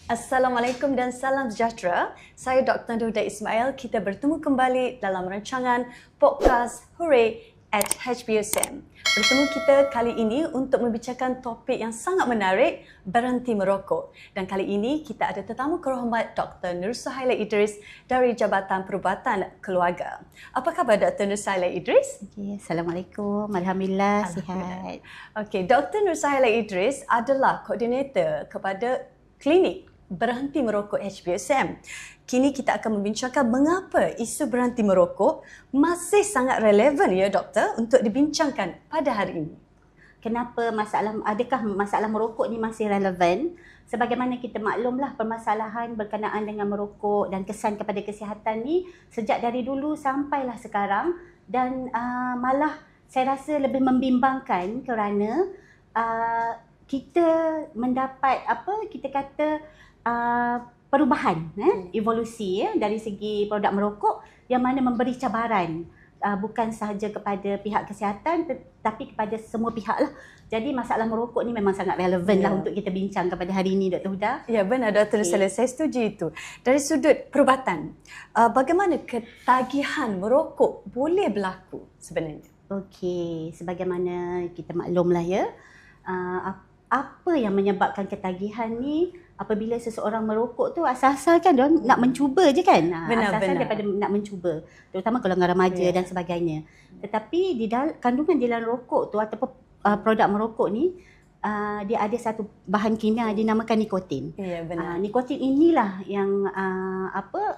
Assalamualaikum dan salam sejahtera. Saya Dr. Nurda Ismail. Kita bertemu kembali dalam rancangan podcast Hooray at HBUSM. Bertemu kita kali ini untuk membicarakan topik yang sangat menarik, berhenti merokok. Dan kali ini kita ada tetamu kehormat Dr. Nur Suhaila Idris dari Jabatan Perubatan Keluarga. Apa khabar Dr. Nur Suhaila Idris? Okay, Assalamualaikum. Alhamdulillah sihat. Okey, Dr. Nur Suhaila Idris adalah koordinator kepada klinik berhenti merokok HBUSM. Kini kita akan membincangkan mengapa isu berhenti merokok masih sangat relevan ya doktor untuk dibincangkan pada hari ini. Kenapa adakah masalah merokok ni masih relevan? Sebagaimana kita maklumlah permasalahan berkenaan dengan merokok dan kesan kepada kesihatan ni sejak dari dulu sampailah sekarang dan malah saya rasa lebih membimbangkan kerana kita mendapat perubahan, evolusi dari segi produk merokok yang mana memberi cabaran bukan sahaja kepada pihak kesihatan tetapi kepada semua pihak lah. Jadi masalah merokok ni memang sangat relevan lah untuk kita bincang pada hari ini Dr. Huda. Ya benar Dr. Saleh, saya setuju itu. Dari sudut perubatan, bagaimana ketagihan merokok boleh berlaku sebenarnya? Okey, sebagaimana kita maklumlah ya, apa yang menyebabkan ketagihan ni apabila seseorang merokok tu asal-asal kan dia nak mencuba je kan. Asal-asal daripada nak mencuba, terutama golongan remaja dan sebagainya. Tetapi kandungan di dalam rokok tu ataupun produk merokok ni dia ada satu bahan kimia dinamakan nikotin. Ya benar. Nikotin inilah yang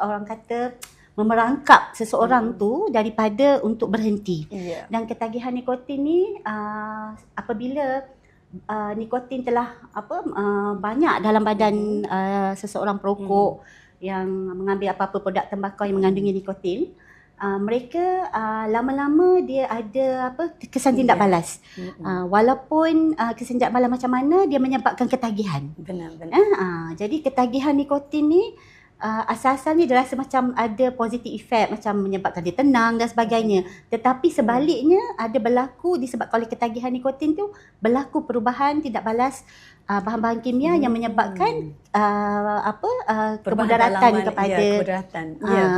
orang kata memerangkap seseorang tu daripada untuk berhenti. Dan ketagihan nikotin ni apabila nikotin telah banyak dalam badan seseorang perokok yang mengambil apa-apa produk tembakau yang mengandungi nikotin, mereka lama-lama dia ada kesan tindak balas. Walaupun kesan tindak balas macam mana dia menyebabkan ketagihan. Benar. Jadi ketagihan nikotin ni asal-asalnya dia rasa macam ada positive effect, macam menyebabkan dia tenang dan sebagainya. Tetapi sebaliknya ada berlaku disebabkan oleh ketagihan nikotin tu berlaku perubahan tindak balas bahan-bahan kimia yang menyebabkan kemudaratan kepada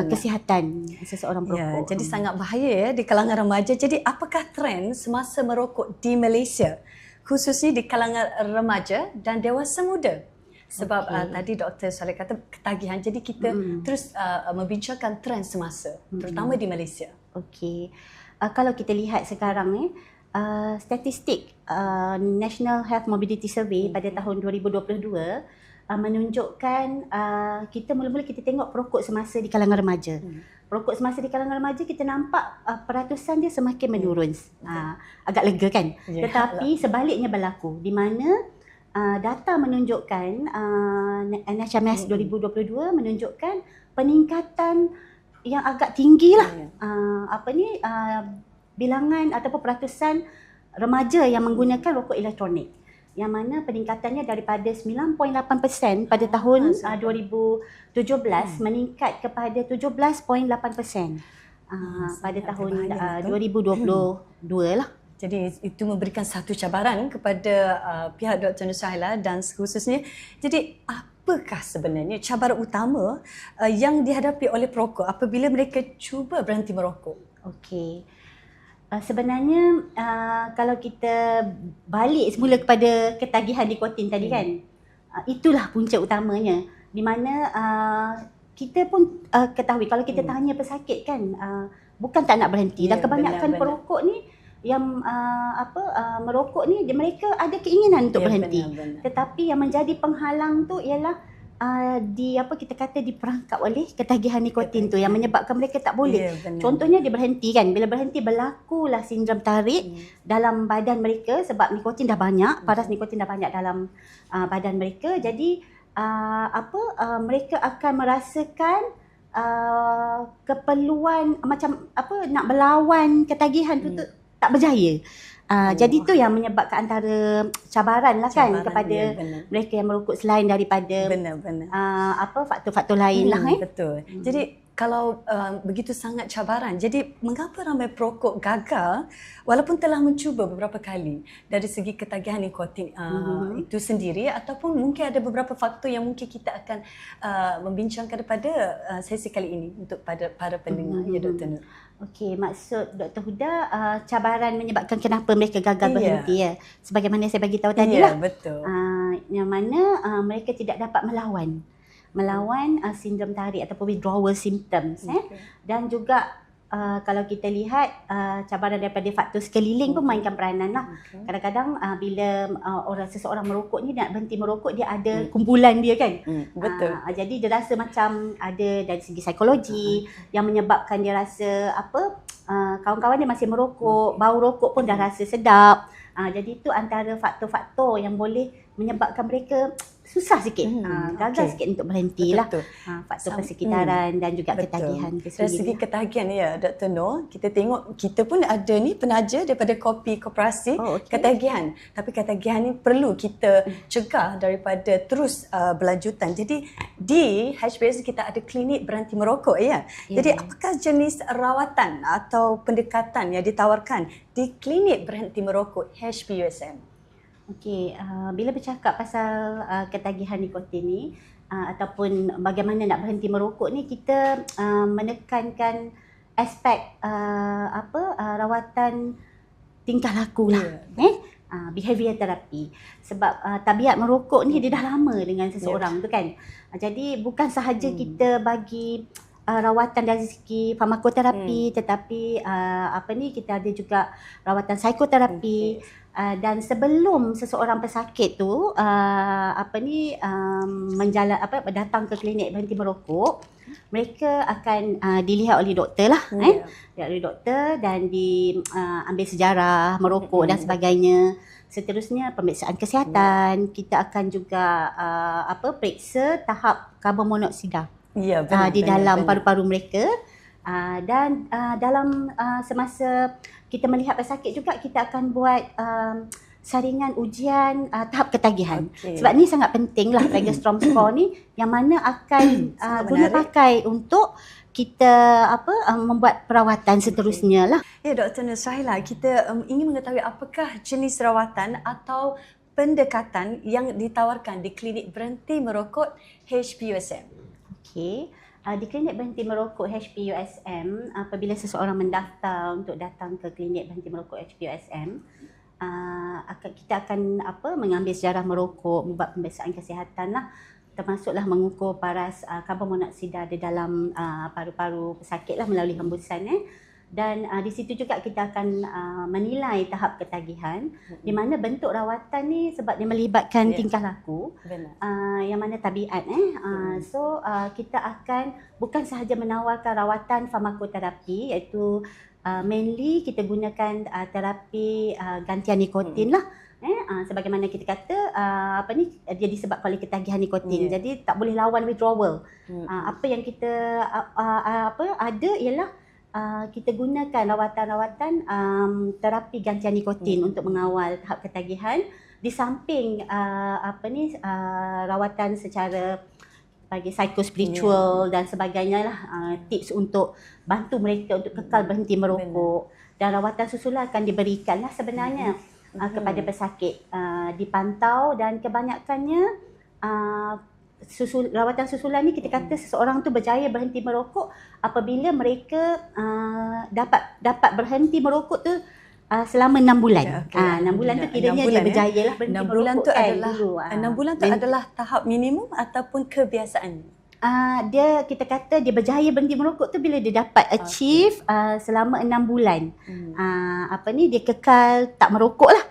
kesihatan seseorang perokok. Jadi sangat bahaya ya di kalangan remaja. Jadi apakah trend semasa merokok di Malaysia khususnya di kalangan remaja dan dewasa muda? Sebab tadi Dr. Saleh kata ketagihan, jadi kita terus membincangkan trend semasa, terutama di Malaysia. Okey, kalau kita lihat sekarang statistik National Health Mobility Survey pada tahun 2022 menunjukkan kita mula-mula kita tengok perokok semasa di kalangan remaja. Perokok semasa di kalangan remaja kita nampak peratusan dia semakin menurun. Agak lega kan? Tetapi sebaliknya berlaku di mana data menunjukkan NHMS 2022 menunjukkan peningkatan yang agak tinggi lah bilangan ataupun peratusan remaja yang menggunakan rokok elektronik, yang mana peningkatannya daripada 9.8% pada tahun 2017 meningkat kepada 17.8% pada tahun 2022 lah. Jadi itu memberikan satu cabaran kepada pihak Dr. Nur Suhaila dan khususnya. Jadi apakah sebenarnya cabaran utama yang dihadapi oleh perokok apabila mereka cuba berhenti merokok? Okey. Sebenarnya kalau kita balik semula kepada ketagihan nikotin tadi kan, itulah punca utamanya di mana kita pun ketahui kalau kita tanya pesakit kan bukan tak nak berhenti dan kebanyakan perokok ni yang merokok ni mereka ada keinginan untuk berhenti. Tetapi yang menjadi penghalang tu ialah kita kata diperangkap oleh ketagihan nikotin tu yang menyebabkan mereka tak boleh. Contohnya dia berhenti kan, bila berhenti berlakulah sindrom tarik dalam badan mereka sebab nikotin dah banyak, paras nikotin dah banyak dalam badan mereka. Jadi mereka akan merasakan keperluan macam nak berlawan ketagihan tu tak berjaya. Jadi itu yang menyebabkan antara cabaran lah kan kepada mereka yang merokok selain daripada faktor-faktor lain lah. Betul. Jadi kalau begitu sangat cabaran, jadi mengapa ramai perokok gagal walaupun telah mencuba beberapa kali dari segi ketagihan nikotin itu sendiri, ataupun mungkin ada beberapa faktor yang mungkin kita akan membincangkan pada sesi kali ini untuk para pendengar, ya Dr. Nur. Okey, maksud Dr. Huda cabaran menyebabkan kenapa mereka gagal berhenti ya. Sebagaimana saya bagi tahu tadi lah. Betul. Yang mana mereka tidak dapat melawan sindrom tarik ataupun withdrawal symptoms dan juga kalau kita lihat cabaran daripada faktor sekeliling pun mainkan peranan lah. Kadang-kadang bila seseorang merokok ni nak berhenti merokok, dia ada kumpulan dia kan. Betul. Jadi dia rasa macam ada dari segi psikologi yang menyebabkan dia rasa kawan-kawan dia masih merokok, bau rokok pun dah rasa sedap. Jadi itu antara faktor-faktor yang boleh menyebabkan mereka susah sikit, gagal sikit untuk berhenti lah. Faktor persekitaran dan juga ketagihan. Dari segi ketagihan ya Dr. Nur, kita tengok kita pun ada ni penaja daripada kopi koperasi ketagihan. Tapi ketagihan ni perlu kita cegah daripada terus berlanjutan. Jadi di HBUSM kita ada klinik berhenti merokok ya. Jadi apakah jenis rawatan atau pendekatan yang ditawarkan di klinik berhenti merokok HBUSM? Okey, bila bercakap pasal ketagihan nikotin ni ataupun bagaimana nak berhenti merokok ni, kita menekankan aspek rawatan tingkah laku lah. Behavior therapy. Sebab tabiat merokok ni dia dah lama dengan seseorang tu kan. Jadi bukan sahaja kita bagi rawatan dari segi farmakoterapi, tetapi kita ada juga rawatan psikoterapi. Dan sebelum seseorang pesakit tu datang ke klinik berhenti merokok, mereka akan dilihat oleh doktor lah, dilihat oleh doktor dan diambil sejarah merokok dan sebagainya. Seterusnya pemeriksaan kesihatan, kita akan juga periksa tahap karbon monoksida di dalam paru-paru mereka. Dan dalam semasa kita melihat pesakit juga, kita akan buat saringan ujian tahap ketagihan. Sebab ni sangat penting lah, Lagerstrom score ni, yang mana akan guna pakai untuk kita membuat perawatan seterusnya lah. Ya Dr. Nur Sahila, kita ingin mengetahui apakah jenis rawatan atau pendekatan yang ditawarkan di klinik berhenti merokok HBUSM. Okey. Di klinik berhenti merokok HBUSM, apabila seseorang mendaftar untuk datang ke klinik berhenti merokok HBUSM, kita akan mengambil sejarah merokok, membuat pemeriksaan kesihatan lah, termasuklah mengukur paras karbon monoksida di dalam paru-paru pesakit lah melalui hembusan. Dan di situ juga kita akan menilai tahap ketagihan, di mana bentuk rawatan ni sebab dia melibatkan tingkah laku, yang mana tabiat. So kita akan bukan sahaja menawarkan rawatan farmakoterapi, iaitu mainly kita gunakan terapi gantian nikotin lah. Sebagaimana kita kata dia disebabkan oleh ketagihan nikotin. Jadi tak boleh lawan withdrawal. Apa yang kita ada ialah kita gunakan rawatan-rawatan terapi gantian nikotin untuk mengawal tahap ketagihan, di samping rawatan secara bagi psikospiritual dan sebagainya lah, tips untuk bantu mereka untuk kekal berhenti merokok. Dan rawatan susulan akan diberikan lah sebenarnya kepada pesakit, dipantau, dan kebanyakannya rawatan susulan ni kita kata seseorang tu berjaya berhenti merokok apabila mereka dapat berhenti merokok tu selama 6 bulan. 6 bulan tu kiranya dia berjaya lah berhenti merokok. 6 bulan tu adalah tahap minimum ataupun kebiasaan? Kita kata dia berjaya berhenti merokok tu bila dia dapat achieve selama 6 bulan. Dia kekal tak merokok lah.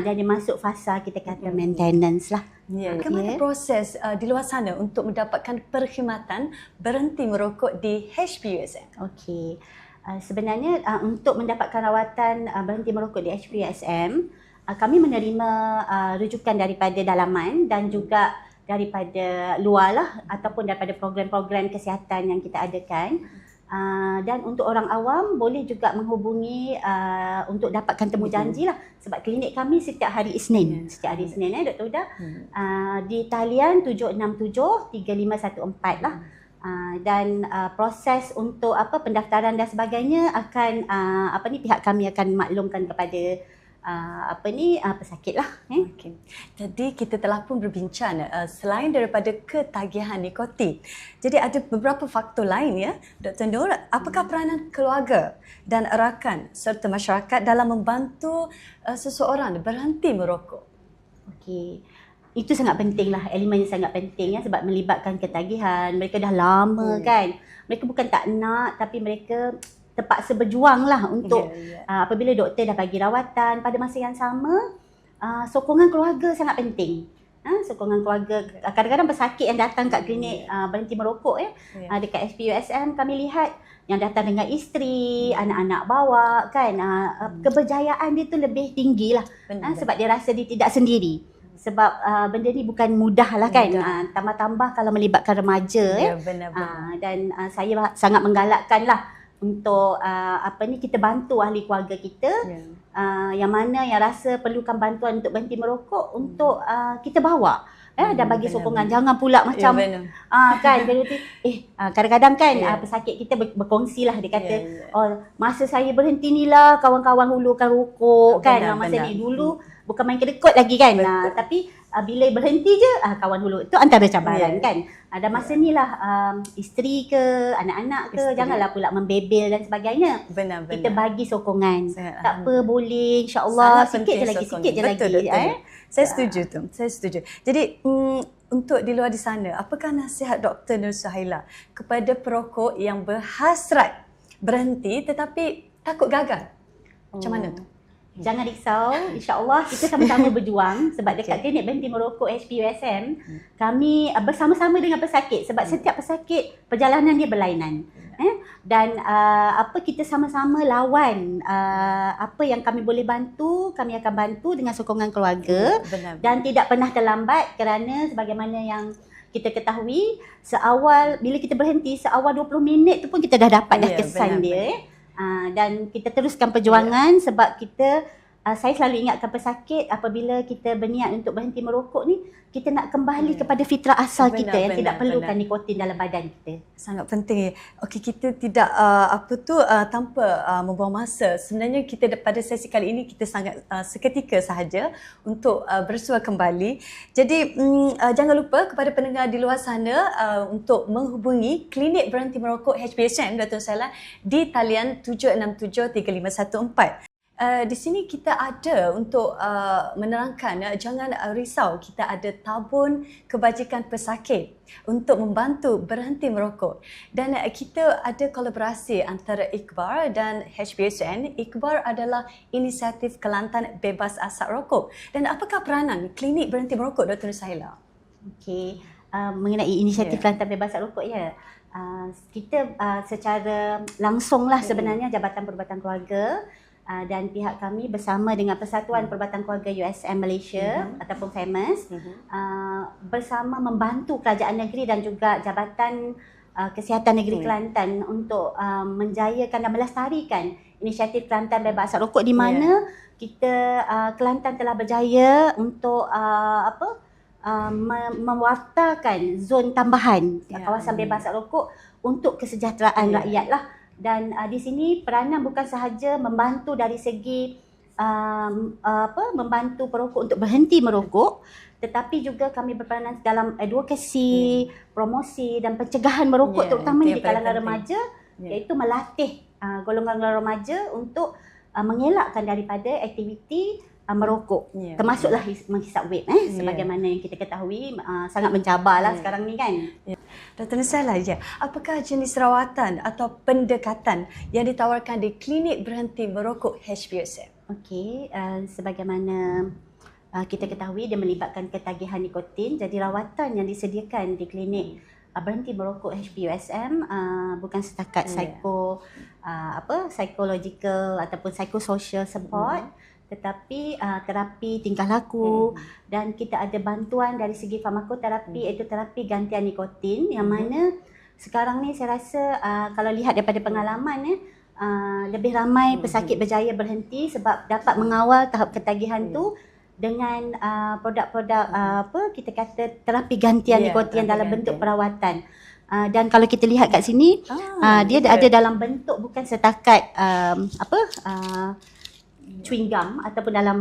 Dan dia masuk fasa kita kata maintenance lah. Bagaimana proses di luar sana untuk mendapatkan perkhidmatan berhenti merokok di HBUSM? Okey. Sebenarnya untuk mendapatkan rawatan berhenti merokok di HBUSM, kami menerima rujukan daripada dalaman dan juga daripada luar lah, ataupun daripada program-program kesihatan yang kita adakan. Dan untuk orang awam boleh juga menghubungi untuk dapatkan temu janji lah, sebab klinik kami setiap hari Isnin. Setiap hari Isnin Dr. Huda. Di talian 767-3514 lah. Dan proses untuk pendaftaran dan sebagainya akan pihak kami akan maklumkan kepada pesakit lah. Okay. Jadi kita telah pun berbincang selain daripada ketagihan nikotin. Jadi ada beberapa faktor lain ya, Dr. Nur. Apakah peranan keluarga dan rakan serta masyarakat dalam membantu seseorang berhenti merokok? Okey. Itu sangat penting lah, elemen yang sangat penting ya, sebab melibatkan ketagihan. Mereka dah lama kan. Mereka bukan tak nak, tapi mereka terpaksa berjuang lah untuk apabila doktor dah bagi rawatan. Pada masa yang sama, sokongan keluarga sangat penting. Sokongan keluarga, kadang-kadang pesakit yang datang kat klinik berhenti merokok dekat HPUSM kami lihat yang datang dengan isteri, anak-anak bawa kan, keberjayaan dia tu lebih tinggi lah. Sebab dia rasa dia tidak sendiri. Sebab benda ni bukan mudah lah kan, tambah-tambah kalau melibatkan remaja dan saya sangat menggalakkan lah untuk kita bantu ahli keluarga kita yang mana yang rasa perlukan bantuan untuk berhenti merokok, untuk kita bawa dan bagi sokongan. Jangan pula macam kan kadang-kadang kan pesakit kita berkongsi lah, dia kata oh masa saya berhenti ni lah kawan-kawan hulurkan rokok kan, masa ni dulu bukan main kedekut lagi kan, tapi bila berhenti je kawan hulur. Itu antara cabaran kan. Dan masa ni lah isteri ke, anak-anak ke, janganlah pula membebel dan sebagainya. Benar. Kita bagi sokongan. Tak apa, boleh, insya-Allah. Sikit je lagi. Saya setuju tu. Saya setuju. Jadi untuk di luar di sana, apakah nasihat Dr. Nur Suhaila kepada perokok yang berhasrat berhenti tetapi takut gagal? Macam mana tu? Jangan risau, insya-Allah kita sama-sama berjuang sebab dekat klinik berhenti merokok HPUSM kami bersama-sama dengan pesakit, sebab setiap pesakit perjalanan dia berlainan. Dan kita sama-sama lawan apa yang kami boleh bantu, kami akan bantu dengan sokongan keluarga. Dan tidak pernah terlambat, kerana sebagaimana yang kita ketahui, bila kita berhenti seawal 20 minit tu pun kita dah dapat dah kesan dia. Dan kita teruskan perjuangan sebab saya selalu ingatkan pesakit apabila kita berniat untuk berhenti merokok ni, kita nak kembali kepada fitrah asal kita yang tidak perlukan nikotin dalam badan kita. Sangat penting. Okey, kita tidak tanpa membuang masa. Sebenarnya kita pada sesi kali ini kita sangat seketika sahaja untuk bersua kembali. Jadi jangan lupa kepada pendengar di luar sana untuk menghubungi klinik berhenti merokok HPUSM Dr. Suhaila di talian 767-3514. Di sini kita ada untuk menerangkan, jangan risau, kita ada tabun kebajikan pesakit untuk membantu berhenti merokok. Dan kita ada kolaborasi antara IKBAR dan HPUSM. IKBAR adalah inisiatif Kelantan Bebas Asap Rokok. Dan apakah peranan klinik berhenti merokok, Dr. Nur Suhaila? Okey, mengenai inisiatif Kelantan Bebas Asap Rokok kita secara langsunglah sebenarnya Jabatan Perubatan Keluarga dan pihak kami bersama dengan Persatuan Perubatan Keluarga USM Malaysia ataupun FAMAS bersama membantu kerajaan negeri dan juga Jabatan Kesihatan Negeri Kelantan untuk menjayakan dan melestarikan inisiatif Kelantan Bebas Asap Rokok, di mana kita Kelantan telah berjaya untuk mewartakan zon tambahan kawasan bebas asap rokok untuk kesejahteraan rakyat lah. Dan di sini peranan bukan sahaja membantu dari segi membantu perokok untuk berhenti merokok, tetapi juga kami berperanan dalam advokasi, promosi dan pencegahan merokok terutama di kalangan remaja, iaitu melatih golongan remaja untuk mengelakkan daripada aktiviti merokok, termasuklah menghisap vape sebagaimana yang kita ketahui sangat mencabarlah sekarang ni kan. Dr. Nur Suhaila, apakah jenis rawatan atau pendekatan yang ditawarkan di klinik berhenti merokok HPUSM? Okey, sebagaimana kita ketahui dia melibatkan ketagihan nikotin, jadi rawatan yang disediakan di klinik berhenti merokok HPUSM bukan setakat psychological ataupun psychosocial support, tetapi terapi tingkah laku dan kita ada bantuan dari segi farmakoterapi, iaitu terapi gantian nikotin, yang mana sekarang ni saya rasa kalau lihat daripada pengalaman lebih ramai pesakit berjaya berhenti sebab dapat mengawal tahap ketagihan tu dengan produk-produk kita kata terapi gantian nikotin dalam bentuk perawatan. Dan kalau kita lihat kat sini, dia ada dalam bentuk bukan setakat chewing gum ataupun dalam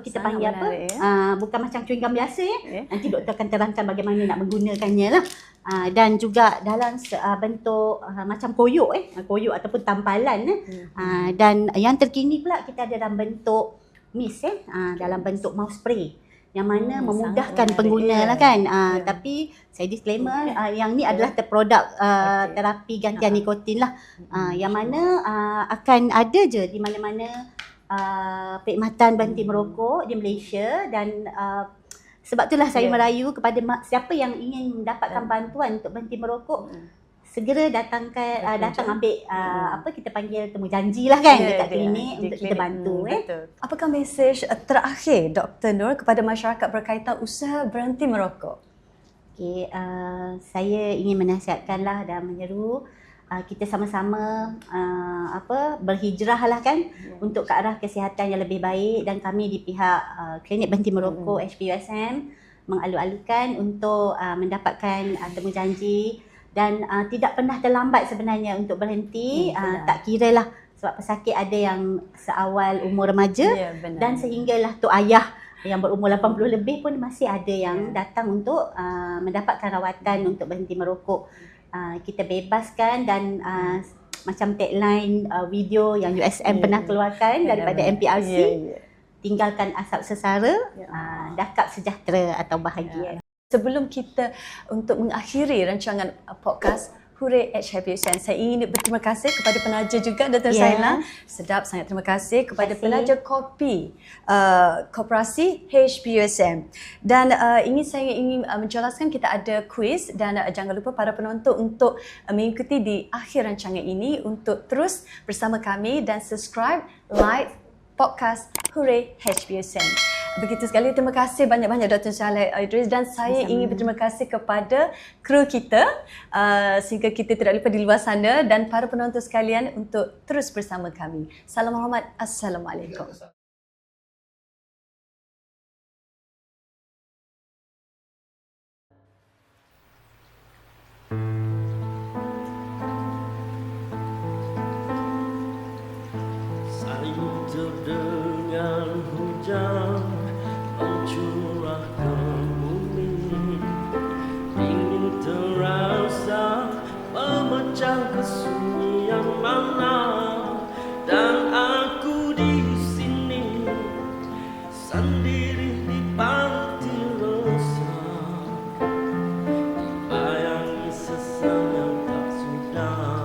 kita Sangat panggil menarik, bukan macam chewing gum biasa ya. Nanti doktor akan terangkan bagaimana nak menggunakannya lah. Dan juga dalam bentuk macam koyok koyok ataupun tampalan dan yang terkini pula kita ada dalam bentuk mist dalam bentuk mouth spray yang mana memudahkan pengguna lah kan. Tapi saya disclaimer yang ni adalah produk terapi gantian nikotin lah, yang mana akan ada je di mana-mana perkhidmatan berhenti merokok di Malaysia. Dan sebab itulah saya merayu kepada siapa yang ingin mendapatkan bantuan untuk berhenti merokok, segera datang ambil kita panggil temu janji lah kan dekat klinik untuk kita bantu. Apakah mesej terakhir Dr. Nur kepada masyarakat berkaitan usaha berhenti merokok? Saya ingin menasihatkanlah dan menyeru kita sama-sama berhijrah lah kan untuk ke arah kesihatan yang lebih baik. Dan kami di pihak klinik berhenti merokok HPUSM mengalu-alukan untuk mendapatkan temu janji. Dan tidak pernah terlambat sebenarnya untuk berhenti, tak kira lah sebab pesakit ada yang seawal umur remaja dan sehinggalah tok ayah yang berumur 80 lebih pun masih ada yang datang untuk mendapatkan rawatan untuk berhenti merokok. Kita bebaskan dan macam tagline video yang USM pernah keluarkan daripada MPRC, tinggalkan asap sesara, dakap sejahtera atau bahagia. Sebelum kita untuk mengakhiri rancangan podcast Hooray at HPUSM, saya ingin berterima kasih kepada penaja juga Dr. Zainal. Sedap, sangat terima kasih kepada penaja kopi Koperasi HPUSM. Dan saya ingin menjelaskan kita ada quiz dan jangan lupa para penonton untuk mengikuti di akhir rancangan ini untuk terus bersama kami dan subscribe, like podcast Hooray HPUSM. Begitu sekali, terima kasih banyak-banyak Dr. Saleh Idris, dan saya ingin berterima kasih kepada kru kita sehingga kita tidak lupa di luar sana, dan para penonton sekalian untuk terus bersama kami. Salam hormat. Assalamualaikum. Saya terdengar hujan mencurahkan bumi, ingin terasa memecah kesunyian malam, dan aku di sini sendiri di panti resah, dibayangi sesal yang tak sudah.